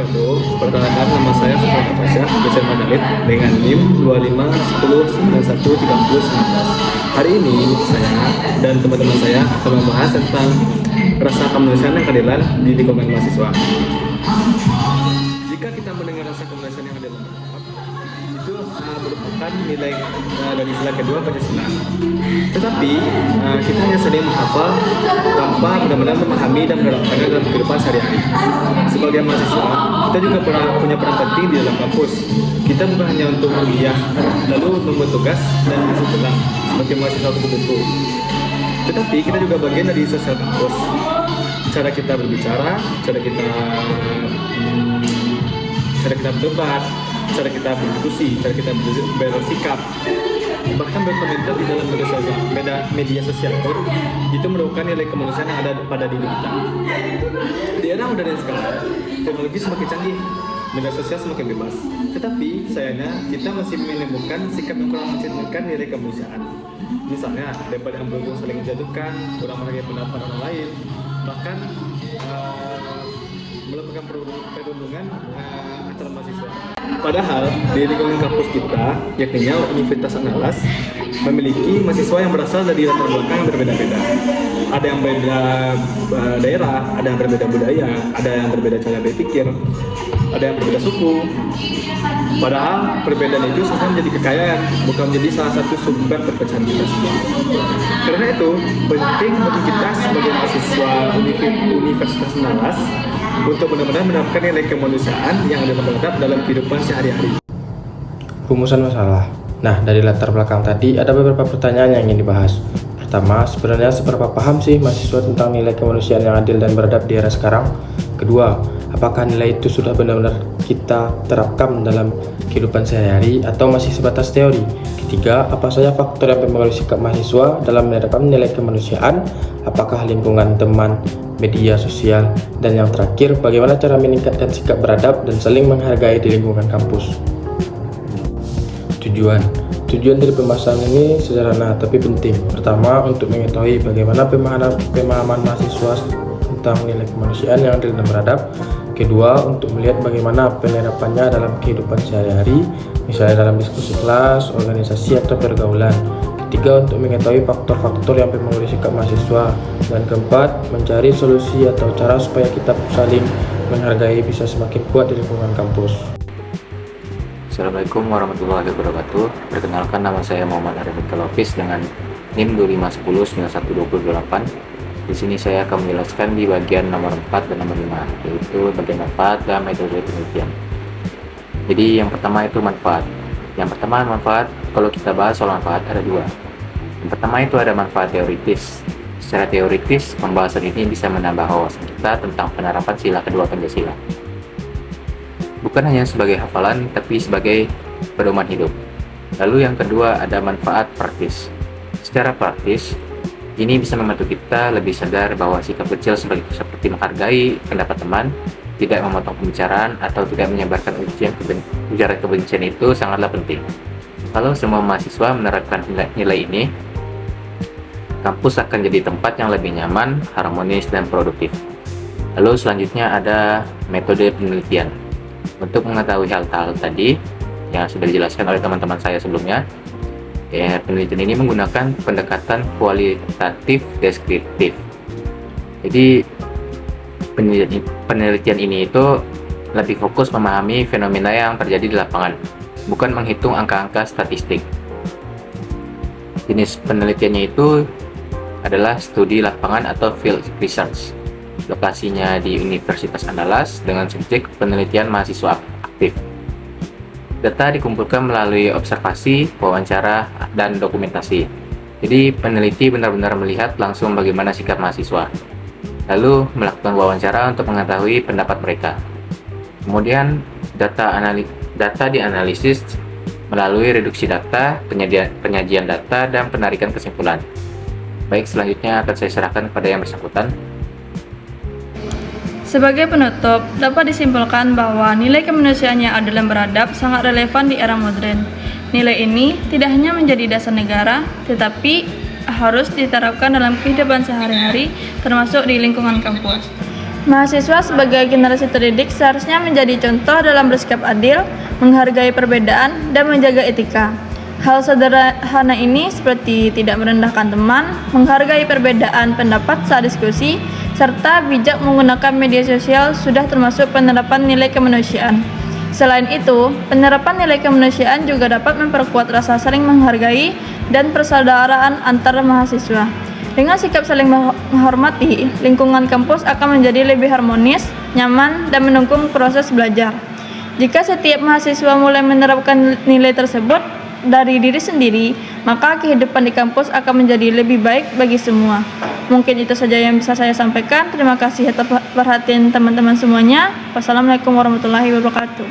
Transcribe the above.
wabarakatuh. Perkenalkan, nama saya Sufyan Fasyah, dosen Madalid dengan NIM 2510913019. Hari ini saya dan teman-teman saya akan membahas tentang rasa kemanusiaan dan keadilan di lingkungan mahasiswa. Jika kita mendengar rasa kemanusiaan yang adil dan beradab, itu merupakan nilai dari sila kedua Pancasila. Tetapi kita hanya sering menghafal tanpa benar-benar memahami dan menerapkannya dalam kehidupan sehari-hari. Sebagai mahasiswa, kita juga punya peran penting di dalam kampus. Kita bukan hanya untuk kuliah, lalu membuat tugas dan masuk pulang sebagai mahasiswa kupu-kupu. Tetapi kita juga bagian dari sosial kampus. Cara kita berbicara, cara kita berdebat, cara kita berdiskusi, cara kita bersikap, bahkan berkomentar di dalam media sosial pun itu merupakan nilai kemanusiaan yang ada pada diri kita. Di era modern sekarang, teknologi semakin canggih, media sosial semakin bebas. Tetapi sayangnya kita masih menemukan sikap yang kurang mencerminkan nilai kemanusiaan. Misalnya, daripada yang berujung saling menjatuhkan, kurang menghargai pendapat orang lain, bahkan melakukan perundungan antar mahasiswa. Padahal di lingkungan kampus kita, yakni Universitas Andalas, memiliki mahasiswa yang berasal dari latar belakang yang berbeda-beda. Ada yang berbeda daerah, ada yang berbeda budaya, ada yang berbeda cara berpikir, ada yang berbeda suku. Padahal perbedaan itu sebenarnya menjadi kekayaan, bukan menjadi salah satu sumber perpecahan kita semua. Karena itu, penting bagi kita sebagai mahasiswa Universitas Andalas untuk benar-benar menerapkan nilai kemanusiaan yang ada dalam kehidupan sehari-hari. Rumusan masalah. Nah, dari latar belakang tadi ada beberapa pertanyaan yang ingin dibahas. Pertama, sebenarnya seberapa paham sih mahasiswa tentang nilai kemanusiaan yang adil dan beradab di era sekarang? Kedua, apakah nilai itu sudah benar-benar kita terapkan dalam kehidupan sehari-hari atau masih sebatas teori? Ketiga, apa saja faktor yang mempengaruhi sikap mahasiswa dalam menerapkan nilai kemanusiaan? Apakah lingkungan, teman, media sosial? Dan yang terakhir, bagaimana cara meningkatkan sikap beradab dan saling menghargai di lingkungan kampus? Tujuan dari pembahasan ini sederhana tapi penting. Pertama, untuk mengetahui bagaimana pemahaman mahasiswa tentang nilai kemanusiaan yang adil dan beradab. Kedua, untuk melihat bagaimana penerapannya dalam kehidupan sehari-hari, misalnya dalam diskusi kelas, organisasi, atau pergaulan. Ketiga, untuk mengetahui faktor-faktor yang mempengaruhi sikap mahasiswa. Dan keempat, mencari solusi atau cara supaya kita saling menghargai bisa semakin kuat di lingkungan kampus. Assalamualaikum warahmatullahi wabarakatuh. Perkenalkan, nama saya Muhammad Arifin Kalofis dengan NIM 25109128. Di sini saya akan menjelaskan di bagian nomor 4 dan nomor 5, yaitu bagian manfaat dan metode penelitian. Jadi yang pertama itu manfaat. Yang pertama manfaat, kalau kita bahas soal manfaat ada dua. Yang pertama itu ada manfaat teoritis. Secara teoritis, pembahasan ini bisa menambah wawasan kita tentang penerapan sila kedua Pancasila. Bukan hanya sebagai hafalan, tapi sebagai pedoman hidup. Lalu yang kedua ada manfaat praktis. Secara praktis, ini bisa membantu kita lebih sadar bahwa sikap kecil seperti menghargai pendapat teman, tidak memotong pembicaraan, atau tidak menyebarkan ujaran kebencian itu sangatlah penting. Kalau semua mahasiswa menerapkan nilai ini, kampus akan jadi tempat yang lebih nyaman, harmonis, dan produktif. Lalu selanjutnya ada metode penelitian. Untuk mengetahui hal-hal tadi yang sudah dijelaskan oleh teman-teman saya sebelumnya, penelitian ini menggunakan pendekatan kualitatif deskriptif. Jadi penelitian ini itu lebih fokus memahami fenomena yang terjadi di lapangan, bukan menghitung angka-angka statistik. Jenis penelitiannya itu adalah studi lapangan atau field research. Lokasinya di Universitas Andalas dengan subjek penelitian mahasiswa aktif. Data dikumpulkan melalui observasi, wawancara, dan dokumentasi. Jadi peneliti benar-benar melihat langsung bagaimana sikap mahasiswa, lalu melakukan wawancara untuk mengetahui pendapat mereka. Kemudian data dianalisis melalui reduksi data, penyajian data, dan penarikan kesimpulan. Baik, selanjutnya akan saya serahkan kepada yang bersangkutan. Sebagai penutup, dapat disimpulkan bahwa nilai kemanusiaan yang adil dan beradab sangat relevan di era modern. Nilai ini tidak hanya menjadi dasar negara, tetapi harus diterapkan dalam kehidupan sehari-hari, termasuk di lingkungan kampus. Mahasiswa sebagai generasi terdidik seharusnya menjadi contoh dalam bersikap adil, menghargai perbedaan, dan menjaga etika. Hal sederhana ini seperti tidak merendahkan teman, menghargai perbedaan pendapat saat diskusi, serta bijak menggunakan media sosial sudah termasuk penerapan nilai kemanusiaan. Selain itu, penerapan nilai kemanusiaan juga dapat memperkuat rasa saling menghargai dan persaudaraan antar mahasiswa. Dengan sikap saling menghormati, lingkungan kampus akan menjadi lebih harmonis, nyaman, dan mendukung proses belajar. Jika setiap mahasiswa mulai menerapkan nilai tersebut dari diri sendiri, maka kehidupan di kampus akan menjadi lebih baik bagi semua. Mungkin itu saja yang bisa saya sampaikan. Terima kasih atas perhatian teman-teman semuanya. Wassalamualaikum warahmatullahi wabarakatuh.